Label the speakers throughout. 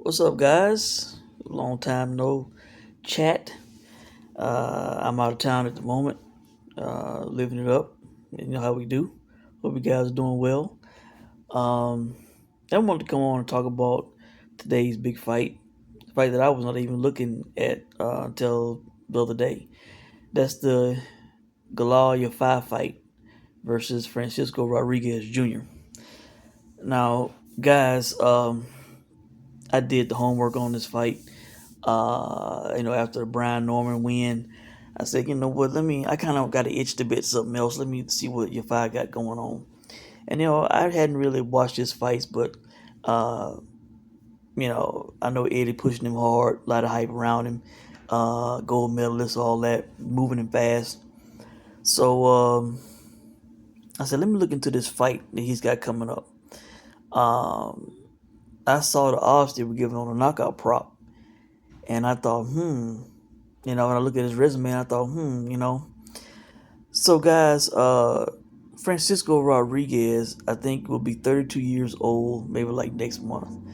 Speaker 1: What's up, guys? Long time no chat. I'm out of town at the moment, living it up. You know how we do. Hope you guys are doing well. Um, I wanted to come on and talk about today's big fight, the fight that I was not even looking at until the other day. That's the Galal Yafai fight versus Francisco Rodriguez Jr. Now, guys, I did the homework on this fight. After the Brian Norman win, I said, you know what, I kind of got to itch to bit something else. Let me see what Yafai got going on. And, I hadn't really watched his fights, but, uh, I know Eddie pushing him hard, a lot of hype around him, gold medalist, all that, moving him fast. So, I said, let me look into this fight that he's got coming up. Um, I saw the odds they were giving on a knockout prop, and I thought, when I look at his resume, I thought, So, guys, Francisco Rodriguez, I think, will be 32 years old, maybe like next month.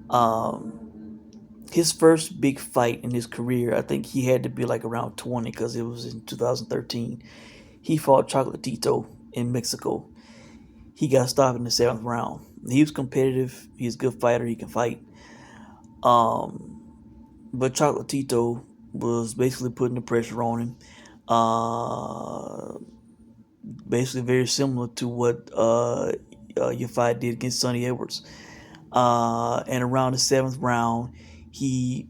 Speaker 1: Um, his first big fight in his career, I think he had to be like around 20 because it was in 2013. He fought Chocolatito in Mexico. He got stopped in the seventh round. He was competitive. He's a good fighter. He can fight. Um, but Chocolatito was basically putting the pressure on him. Uh, Basically very similar to what Yafai did against Sonny Edwards. And around the seventh round, he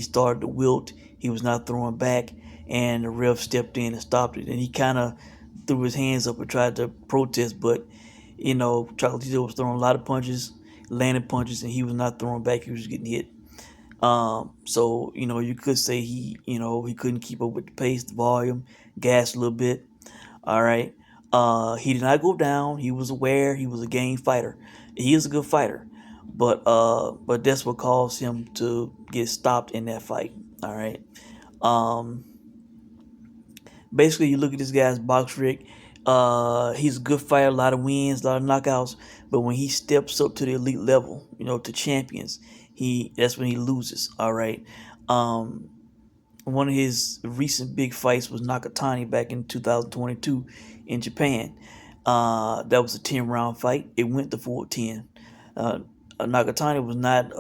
Speaker 1: started to wilt. He was not throwing back, and the ref stepped in and stopped it. And he kind of threw his hands up and tried to protest, but Chocolatito was throwing a lot of punches, landing punches, and he was not throwing back. He was getting hit. So you could say he couldn't keep up with the pace, the volume, gassed a little bit. All right. He did not go down. He was aware. He was a game fighter. He is a good fighter, but that's what caused him to get stopped in that fight. All right. Um, Basically, you look at this guy's box rig. He's a good fighter, a lot of wins, a lot of knockouts. But when he steps up to the elite level, to champions, that's when he loses. All right. Um, One of his recent big fights was Nakatani back in 2022 in Japan. That was a 10-round fight. It went to full 10. Uh, Nakatani was not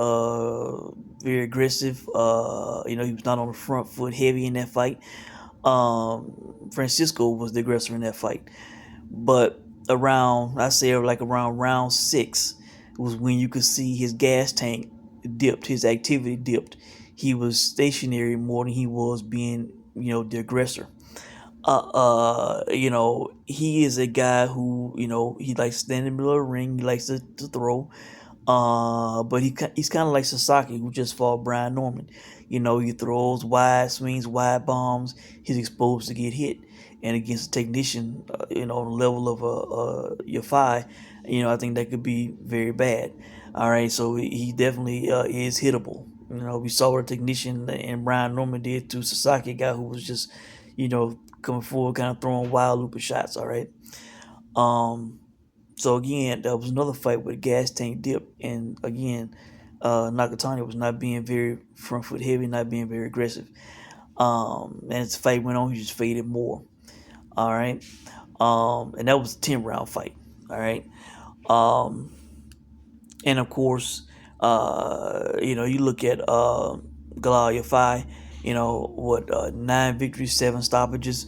Speaker 1: very aggressive. He was not on the front foot heavy in that fight. Francisco was the aggressor in that fight. But I say like around round six was when you could see his gas tank dipped, his activity dipped. He was stationary more than he was being, the aggressor. He is a guy who, he likes to stand in the middle of the ring. He likes to throw. But he's kind of like Sasaki, who just fought Brian Norman. He throws wide swings, wide bombs. He's exposed to get hit. And against a technician, on the level of Yafai, I think that could be very bad. All right, so he definitely is hittable. We saw what a technician and Brian Norman did to Sasaki, a guy who was just, coming forward, kind of throwing wild looping shots. All right. Um, so again, that was another fight with a gas tank dip, and again, Nakatani was not being very front foot heavy, not being very aggressive. And as the fight went on, he just faded more. All right. And that was a 10-round fight. All right. Um, and of course, you look at Galal Yafai, what 9 victories, 7 stoppages.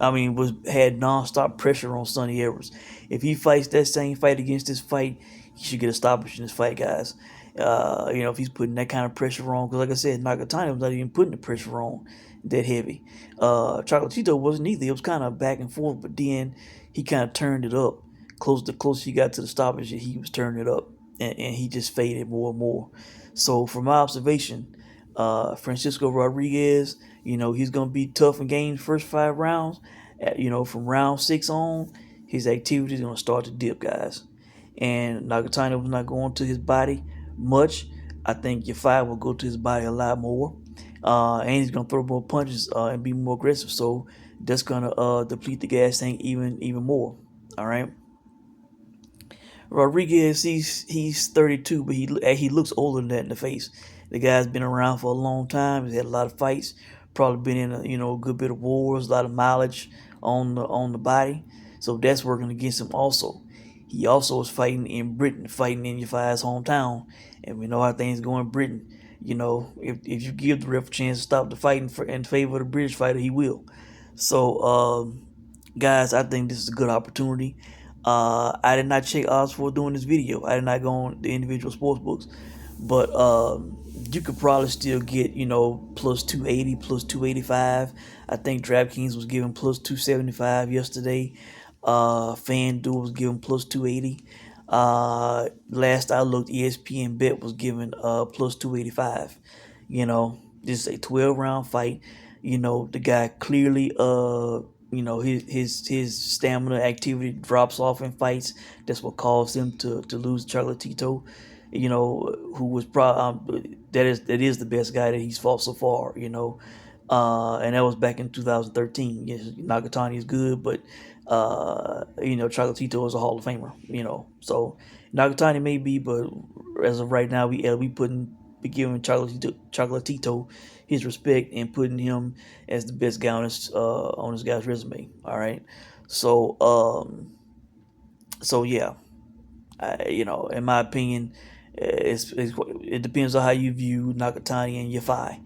Speaker 1: Was had nonstop pressure on Sonny Edwards. If he fights that same fight against this fight, he should get a stoppage in this fight, guys. If he's putting that kind of pressure on, because like I said, Nakatani was not even putting the pressure on that heavy. Chocolatito wasn't either. It was kind of back and forth, but then he kind of turned it up. The closer he got to the stoppage, he was turning it up, and he just faded more and more. So from my observation, Francisco Rodriguez, he's gonna be tough in games first 5 rounds. From round six on, his activity is gonna start to dip, guys. And Nagatani was not going to his body much. I think Yafai will go to his body a lot more, and he's gonna throw more punches and be more aggressive. So that's gonna deplete the gas tank even more. All right. Rodriguez, he's 32, but he looks older than that in the face. The guy's been around for a long time. He's had a lot of fights. Probably been in a good bit of wars, a lot of mileage on the body. So that's working against him also. He also is fighting in Britain, fighting in Yafai's hometown, and we know how things go in Britain. If you give the ref a chance to stop the fight in favor of the British fighter, he will. So, guys, I think this is a good opportunity. I did not check odds for doing this video. I did not go on the individual sports books, but you could probably still get plus 280, plus 285. I think DraftKings was giving plus 275 yesterday. FanDuel was giving plus 280. Last I looked, ESPN Bet was giving plus 285. This is a 12-round fight. The guy clearly his stamina activity drops off in fights. That's what caused him to lose Chocolatito. Who was probably that is the best guy that he's fought so far. And that was back in 2013. Yes, Nakatani is good, but Chocolatito is a Hall of Famer. So Nakatani may be, but as of right now, we giving Chocolatito his respect and putting him as the best guy on this guy's resume. All right, so yeah, in my opinion, it depends on how you view Nakatani and Yafai.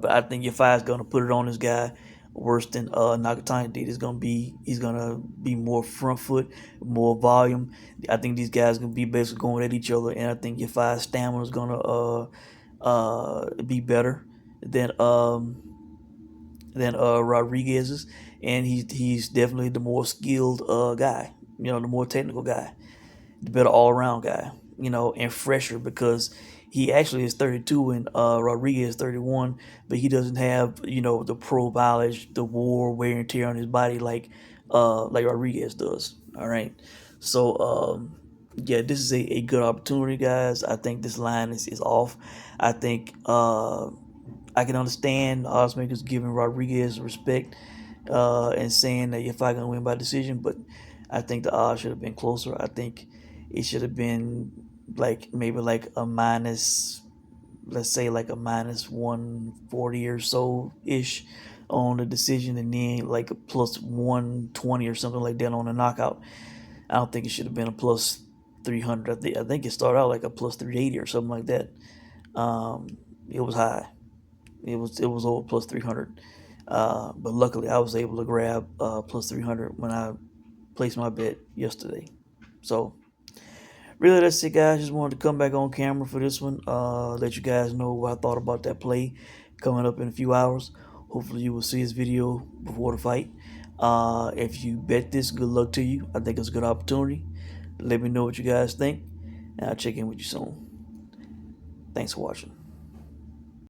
Speaker 1: But I think Yafai is gonna put it on this guy worse than Nakatani did. He's gonna be more front foot, more volume. I think these guys gonna be basically going at each other, and I think Yafai's stamina is gonna be better than Rodriguez's, and he's definitely the more skilled guy. The more technical guy, the better all around guy. And fresher because he actually is 32 and Rodriguez is 31, but he doesn't have the pro mileage, the war wear and tear on his body like Rodriguez does. All right, so yeah, this is a good opportunity, guys. I think this line is off. I think I can understand odds makers giving Rodriguez respect and saying that if I gonna win by decision, but I think the odds should have been closer. I think it should have been maybe like a minus, let's say like a minus 140 or so ish on the decision, and then like a plus 120 or something like that on the knockout. I don't think it should have been a plus 300. I think it started out like a plus 380 or something like that. It was high. It was over plus 300. But luckily, I was able to grab plus 300 when I placed my bet yesterday. So really, that's it, guys. Just wanted to come back on camera for this one. Let you guys know what I thought about that play coming up in a few hours. Hopefully, you will see this video before the fight. If you bet this, good luck to you. I think it's a good opportunity. Let me know what you guys think, and I'll check in with you soon. Thanks for watching.